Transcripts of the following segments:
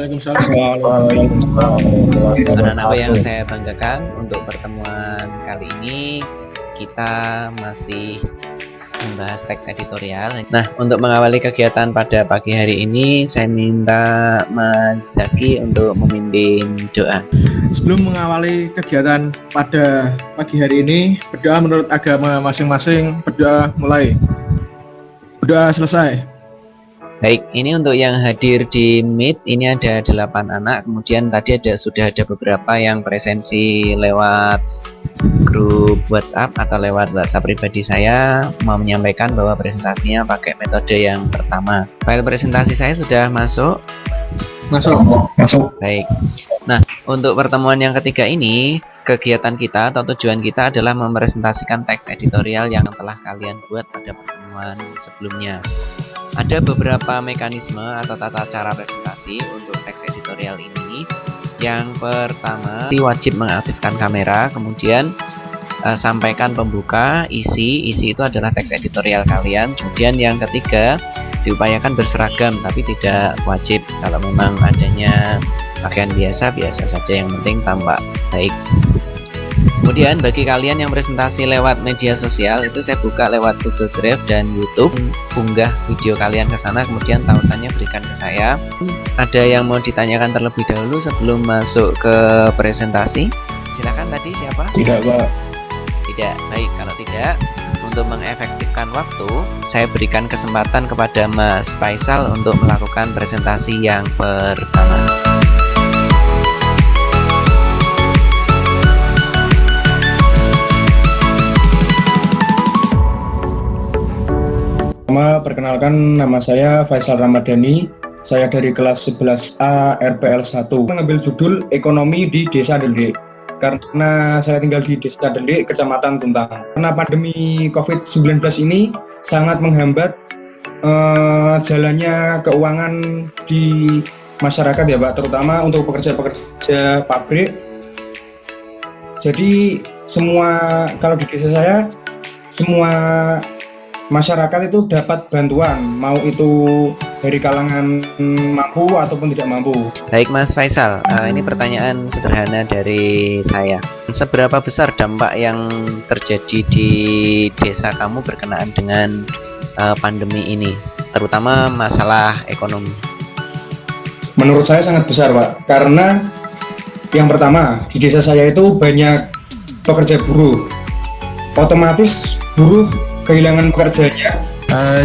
Waalaikumsalam. Anak-anak yang saya banggakan, untuk pertemuan kali ini kita masih membahas teks editorial. Nah, untuk mengawali kegiatan pada pagi hari ini, saya minta Mas Zaki untuk memimpin doa. Sebelum mengawali kegiatan pada pagi hari ini, berdoa menurut agama masing-masing. Berdoa mulai. Berdoa selesai. Baik, ini untuk yang hadir di Meet, ini ada 8 anak. Kemudian tadi sudah ada beberapa yang presensi lewat grup WhatsApp atau lewat WhatsApp pribadi. Saya mau menyampaikan bahwa presentasinya pakai metode yang pertama. File presentasi saya sudah masuk. Baik. Nah, untuk pertemuan yang ketiga ini, kegiatan kita atau tujuan kita adalah mempresentasikan teks editorial yang telah kalian buat pada pertemuan sebelumnya. Ada beberapa mekanisme atau tata cara presentasi untuk teks editorial ini. Yang pertama, wajib mengaktifkan kamera, kemudian sampaikan pembuka, isi itu adalah teks editorial kalian. Kemudian yang ketiga, diupayakan berseragam, tapi tidak wajib. Kalau memang adanya pakaian biasa saja, yang penting tampak baik. Kemudian bagi kalian yang presentasi lewat media sosial, itu saya buka lewat Google Drive dan YouTube. Unggah video kalian ke sana, kemudian tautannya berikan ke saya. Ada yang mau ditanyakan terlebih dahulu sebelum masuk ke presentasi? Silakan, tadi siapa? Tidak, Pak. Tidak. Baik, kalau tidak, untuk mengefektifkan waktu, saya berikan kesempatan kepada Mas Faisal untuk melakukan presentasi yang pertama. Perkenalkan, nama saya Faisal Ramadhani. Saya dari kelas 11A RPL 1. Mengambil judul Ekonomi di Desa Delik. Karena saya tinggal di Desa Delik, Kecamatan Tuntang. Karena pandemi COVID-19 ini sangat menghambat jalannya keuangan di masyarakat ya Pak, terutama untuk pekerja-pekerja pabrik. Jadi kalau di desa saya, semua masyarakat itu dapat bantuan, mau itu dari kalangan mampu ataupun tidak mampu. Baik Mas Faisal, ini pertanyaan sederhana dari saya. Seberapa besar dampak yang terjadi di desa kamu berkenaan dengan pandemi ini, terutama masalah ekonomi? Menurut saya sangat besar Pak, karena yang pertama, di desa saya itu banyak pekerja buruh. Otomatis buruh kehilangan pekerjaannya.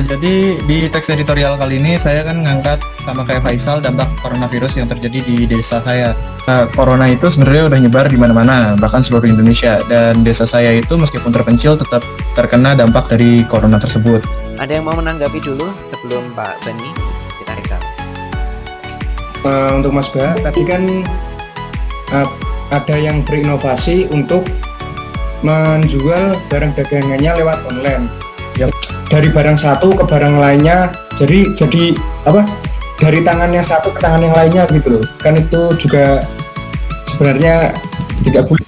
Jadi di teks editorial kali ini saya kan ngangkat sama kayak Faisal dampak coronavirus yang terjadi di desa saya. Corona itu sebenarnya udah nyebar di mana-mana, bahkan seluruh Indonesia, dan desa saya itu meskipun terpencil tetap terkena dampak dari corona tersebut. Ada yang mau menanggapi dulu sebelum Pak Beni? Silakan Faisal. Untuk Mas Bah, tadi kan ada yang berinovasi untuk menjual barang dagangannya lewat online. Ya, dari barang satu ke barang lainnya, jadi apa? Dari tangannya satu ke tangan yang lainnya gitu loh. Kan itu juga sebenarnya tidak boleh.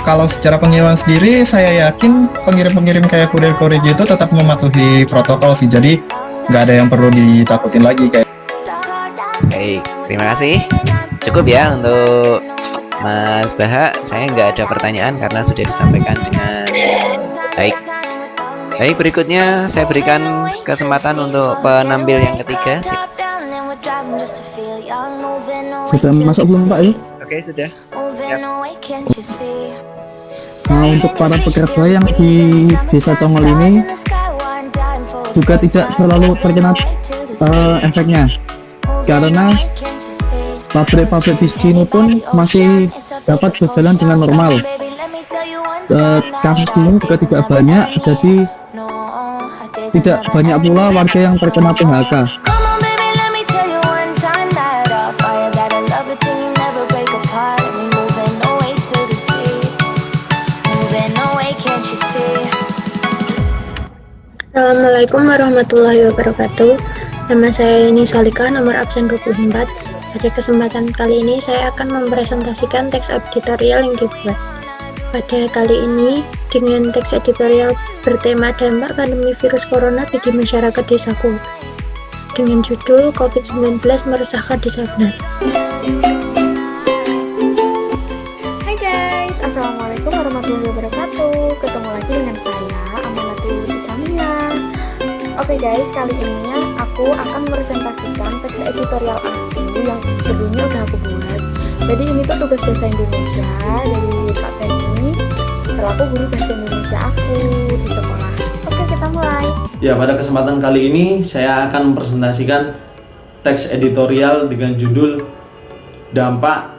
Kalau secara pengiriman sendiri, saya yakin pengirim-pengirim kayak kurir-kurir gitu tetap mematuhi protokol sih. Jadi nggak ada yang perlu ditakutin lagi kayak. Baik, terima kasih. Cukup ya untuk Mas Baha, saya nggak ada pertanyaan karena sudah disampaikan dengan baik. Baik, berikutnya saya berikan kesempatan untuk penampil yang ketiga. Sudah masuk belum Pak ya? Oke, sudah. Nah, untuk para pekerja yang di Desa Congol ini juga tidak terlalu terkena efeknya, karena pabrik-pabrik di sini pun masih dapat berjalan dengan normal. Kasus ini juga tidak banyak, jadi tidak banyak pula warga yang terkena PHK. Assalamualaikum warahmatullahi wabarakatuh. Nama saya Yeni Salika, nomor absen 24. Pada kesempatan kali ini saya akan mempresentasikan teks editorial yang dibuat. Pada kali ini dengan teks editorial bertema dampak pandemi virus corona bagi masyarakat desaku. dengan judul COVID-19 meresahkan desa benar. Hai guys, assalamualaikum warahmatullahi wabarakatuh. Ketemu lagi dengan saya Amanatul Islamia. Oke guys, kali ini aku akan mepresentasikan teks editorial aku yang sebelumnya udah aku buat. Jadi ini tuh tugas bahasa Indonesia dari Pak Penny selaku guru bahasa Indonesia aku di sekolah. Oke, kita mulai. Ya, pada kesempatan kali ini saya akan mempresentasikan teks editorial dengan judul Dampak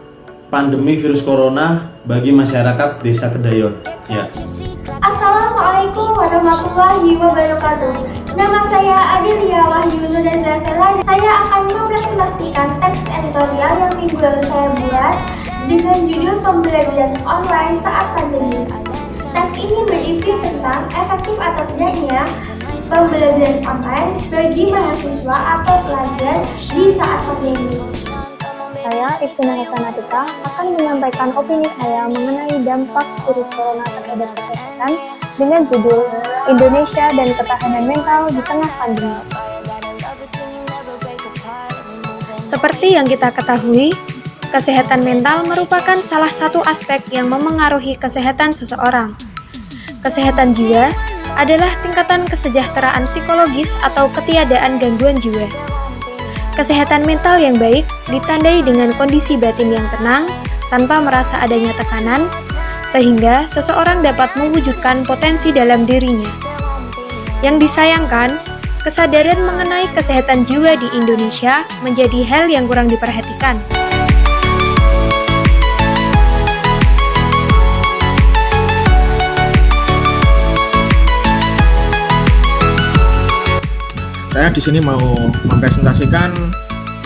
Pandemi Virus Corona bagi Masyarakat Desa Kedayon. Ya. Assalamualaikum warahmatullahi wabarakatuh. Nama saya Adelia Wahyu Nureza Sela. Saya akan mempresentasikan teks editorial yang minggu lalu saya buat dengan judul Pembelajaran Online Saat Pandemi. Teks ini berisi tentang efektif atau tidaknya pembelajaran online bagi mahasiswa atau pelajar di saat pandemi. Saya, Ibtu Nahesanatika, akan menyampaikan opini saya mengenai dampak virus corona terhadap kesehatan dengan judul Indonesia dan Ketahanan Mental di Tengah Pandemi. Seperti yang kita ketahui, kesehatan mental merupakan salah satu aspek yang memengaruhi kesehatan seseorang. Kesehatan jiwa adalah tingkatan kesejahteraan psikologis atau ketiadaan gangguan jiwa. Kesehatan mental yang baik ditandai dengan kondisi batin yang tenang, tanpa merasa adanya tekanan, sehingga seseorang dapat mewujudkan potensi dalam dirinya. Yang disayangkan, kesadaran mengenai kesehatan jiwa di Indonesia menjadi hal yang kurang diperhatikan. Saya di sini mau mempresentasikan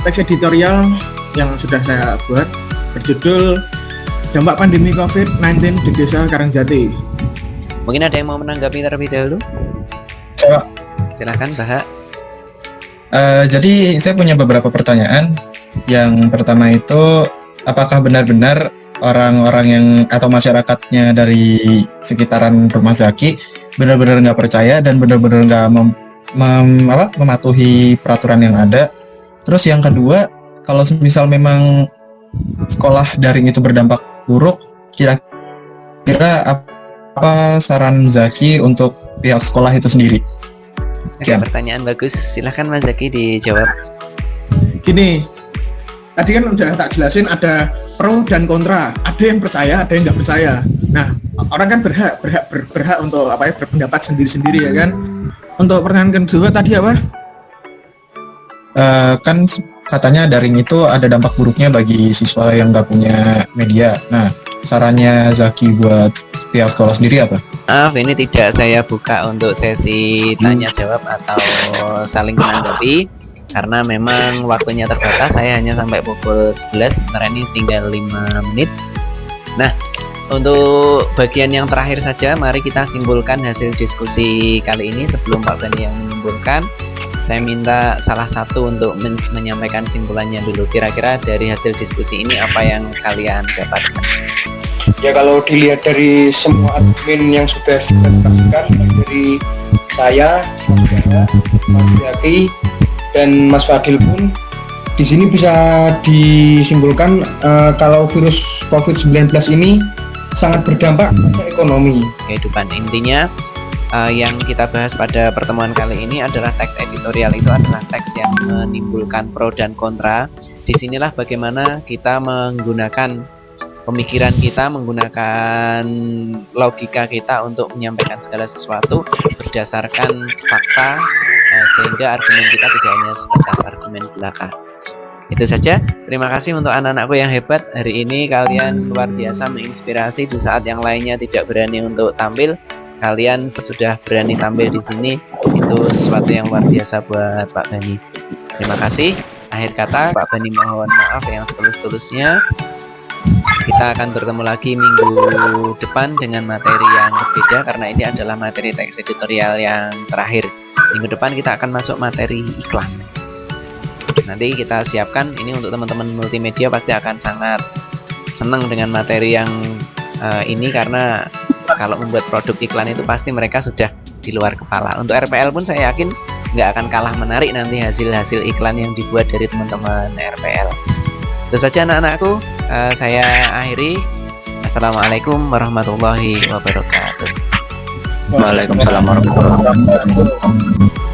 teks editorial yang sudah saya buat berjudul Dampak Pandemi COVID-19 di Desa Karangjati. Mungkin ada yang mau menanggapi terlebih dahulu? Coba. Silahkan, Bahak. Jadi saya punya beberapa pertanyaan. Yang pertama itu, apakah benar-benar orang-orang yang atau masyarakatnya dari sekitaran Rumah Zaki benar-benar nggak percaya dan benar-benar nggak mematuhi peraturan yang ada? Terus yang kedua, kalau misal memang sekolah daring itu berdampak buruk, kira-kira apa saran Zaki untuk pihak sekolah itu sendiri? Oke, pertanyaan bagus. Silahkan Mas Zaki dijawab. Gini, tadi kan udah tak jelasin ada pro dan kontra. Ada yang percaya, ada yang nggak percaya. Nah, orang kan berhak untuk berpendapat sendiri-sendiri ya kan. Untuk pertanyaan kedua tadi apa? Kan katanya daring itu ada dampak buruknya bagi siswa yang nggak punya media. Nah, sarannya Zaki buat pihak sekolah sendiri apa? Maaf, ini tidak saya buka untuk sesi tanya jawab atau saling menanggapi karena memang waktunya terbatas. Saya hanya sampai pukul 11, sebentar ini tinggal 5 menit. Nah, untuk bagian yang terakhir saja, mari kita simpulkan hasil diskusi kali ini. Sebelum Pak Bani yang menyimpulkan, saya minta salah satu untuk menyampaikan simpulannya dulu. Kira-kira dari hasil diskusi ini apa yang kalian dapatkan? Ya, kalau dilihat dari semua admin yang sudah dipresentasikan, dari saya, Mas Zaki, dan Mas Fadil pun, di sini bisa disimpulkan kalau virus COVID-19 ini sangat berdampak pada ekonomi. Kehidupan. Intinya yang kita bahas pada pertemuan kali ini adalah teks editorial. Itu adalah teks yang menimbulkan pro dan kontra. Disinilah bagaimana kita menggunakan pemikiran kita, menggunakan logika kita untuk menyampaikan segala sesuatu berdasarkan fakta, sehingga argumen kita tidak hanya sebatas argumen belaka. Itu saja. Terima kasih untuk anak-anakku yang hebat. Hari ini kalian luar biasa menginspirasi. Di saat yang lainnya tidak berani untuk tampil, kalian sudah berani tampil di sini. Itu sesuatu yang luar biasa buat Pak Bani. Terima kasih. Akhir kata, Pak Bani mohon maaf yang setulus-tulusnya. Kita akan bertemu lagi minggu depan dengan materi yang berbeda karena ini adalah materi teks editorial yang terakhir. Minggu depan kita akan masuk materi iklan. Nanti kita siapkan ini untuk teman-teman multimedia, pasti akan sangat senang dengan materi yang ini karena kalau membuat produk iklan itu pasti mereka sudah di luar kepala. Untuk RPL pun saya yakin nggak akan kalah menarik nanti hasil-hasil iklan yang dibuat dari teman-teman RPL. Itu saja anak-anakku, saya akhiri. Assalamualaikum warahmatullahi wabarakatuh. Waalaikumsalam warahmatullahi wabarakatuh.